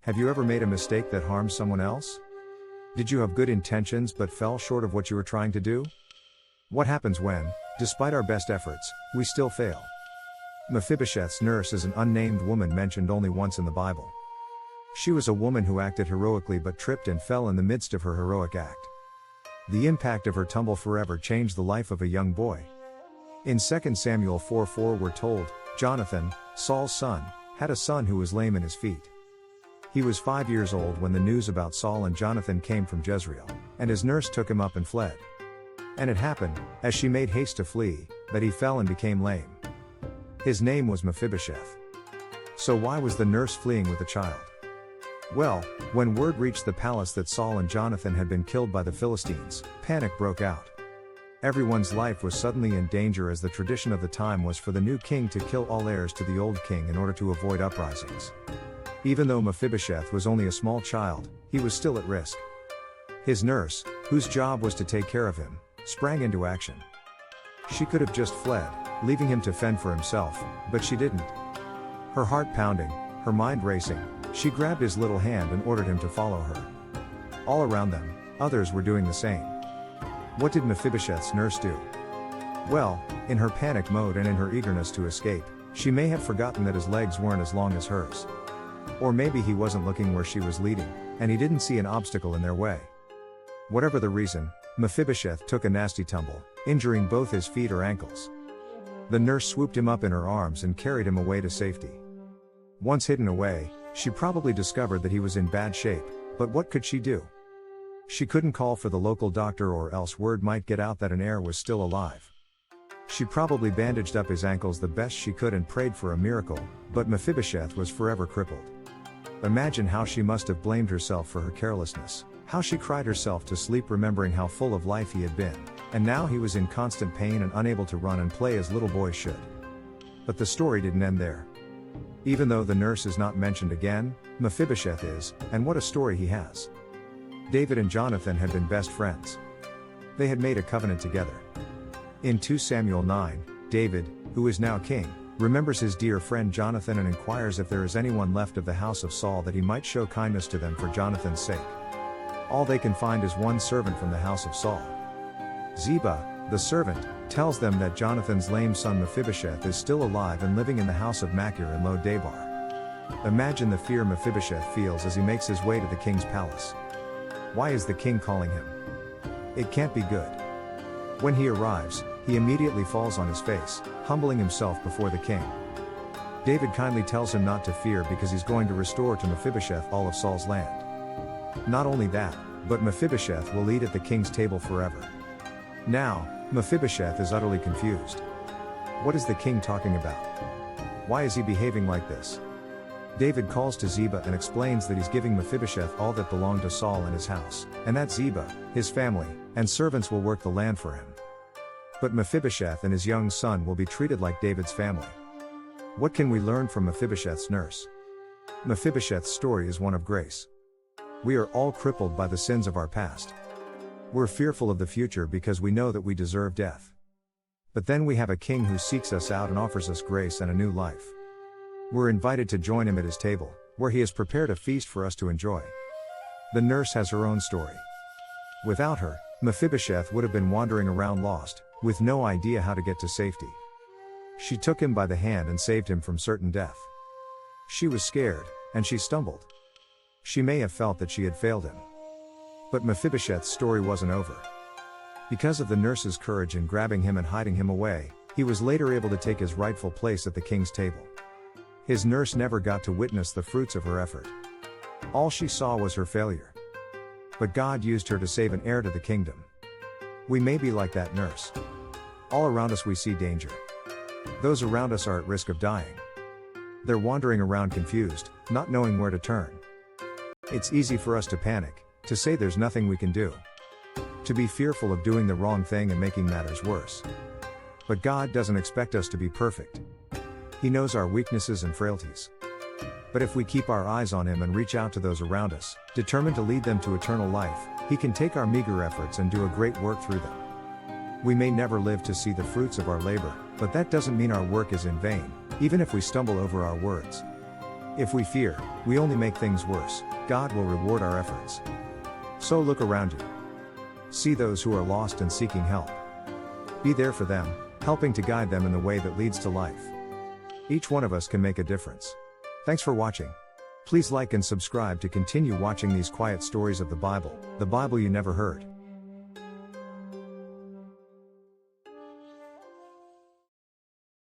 Have you ever made a mistake that harmed someone else? Did you have good intentions but fell short of what you were trying to do? What happens when, despite our best efforts, we still fail? Mephibosheth's nurse is an unnamed woman mentioned only once in the Bible. She was a woman who acted heroically but tripped and fell in the midst of her heroic act. The impact of her tumble forever changed the life of a young boy. In 2 Samuel 4:4 we're told, Jonathan, Saul's son, had a son who was lame in his feet. He was 5 years old when the news about Saul and Jonathan came from Jezreel, and his nurse took him up and fled. And it happened, as she made haste to flee, that he fell and became lame. His name was Mephibosheth. So why was the nurse fleeing with the child? Well, when word reached the palace that Saul and Jonathan had been killed by the Philistines, panic broke out. Everyone's life was suddenly in danger, as the tradition of the time was for the new king to kill all heirs to the old king in order to avoid uprisings. Even though Mephibosheth was only a small child, he was still at risk. His nurse, whose job was to take care of him, sprang into action. She could have just fled, leaving him to fend for himself, but she didn't. Her heart pounding, her mind racing, she grabbed his little hand and ordered him to follow her. All around them, others were doing the same. What did Mephibosheth's nurse do? Well, in her panic mode and in her eagerness to escape, she may have forgotten that his legs weren't as long as hers. Or maybe he wasn't looking where she was leading, and he didn't see an obstacle in their way. Whatever the reason, Mephibosheth took a nasty tumble, injuring both his feet or ankles. The nurse swooped him up in her arms and carried him away to safety. Once hidden away, she probably discovered that he was in bad shape, but what could she do? She couldn't call for the local doctor, or else word might get out that an heir was still alive. She probably bandaged up his ankles the best she could and prayed for a miracle, but Mephibosheth was forever crippled. Imagine how she must have blamed herself for her carelessness, how she cried herself to sleep remembering how full of life he had been, and now he was in constant pain and unable to run and play as little boys should. But the story didn't end there. Even though the nurse is not mentioned again, Mephibosheth is, and what a story he has. David and Jonathan had been best friends. They had made a covenant together. In 2 Samuel 9, David, who is now king, remembers his dear friend Jonathan and inquires if there is anyone left of the house of Saul that he might show kindness to them for Jonathan's sake. All they can find is one servant from the house of Saul. Ziba, the servant, tells them that Jonathan's lame son Mephibosheth is still alive and living in the house of Machir in Lo-Debar. Imagine the fear Mephibosheth feels as he makes his way to the king's palace. Why is the king calling him? It can't be good. When he arrives, he immediately falls on his face, humbling himself before the king. David kindly tells him not to fear because he's going to restore to Mephibosheth all of Saul's land. Not only that, but Mephibosheth will eat at the king's table forever. Now, Mephibosheth is utterly confused. What is the king talking about? Why is he behaving like this? David calls to Ziba and explains that he's giving Mephibosheth all that belonged to Saul and his house, and that Ziba, his family, and servants will work the land for him. But Mephibosheth and his young son will be treated like David's family. What can we learn from Mephibosheth's nurse? Mephibosheth's story is one of grace. We are all crippled by the sins of our past. We're fearful of the future because we know that we deserve death. But then we have a king who seeks us out and offers us grace and a new life. We're invited to join him at his table, where he has prepared a feast for us to enjoy. The nurse has her own story. Without her, Mephibosheth would have been wandering around lost, with no idea how to get to safety. She took him by the hand and saved him from certain death. She was scared, and she stumbled. She may have felt that she had failed him. But Mephibosheth's story wasn't over. Because of the nurse's courage in grabbing him and hiding him away, he was later able to take his rightful place at the king's table. His nurse never got to witness the fruits of her effort. All she saw was her failure. But God used her to save an heir to the kingdom. We may be like that nurse. All around us we see danger. Those around us are at risk of dying. They're wandering around confused, not knowing where to turn. It's easy for us to panic, to say there's nothing we can do. To be fearful of doing the wrong thing and making matters worse. But God doesn't expect us to be perfect. He knows our weaknesses and frailties. But if we keep our eyes on Him and reach out to those around us, determined to lead them to eternal life, He can take our meager efforts and do a great work through them. We may never live to see the fruits of our labor, but that doesn't mean our work is in vain, even if we stumble over our words. If we fear, we only make things worse. God will reward our efforts. So look around you. See those who are lost and seeking help. Be there for them, helping to guide them in the way that leads to life. Each one of us can make a difference. Thanks for watching. Please like and subscribe to continue watching these quiet stories of the Bible you never heard.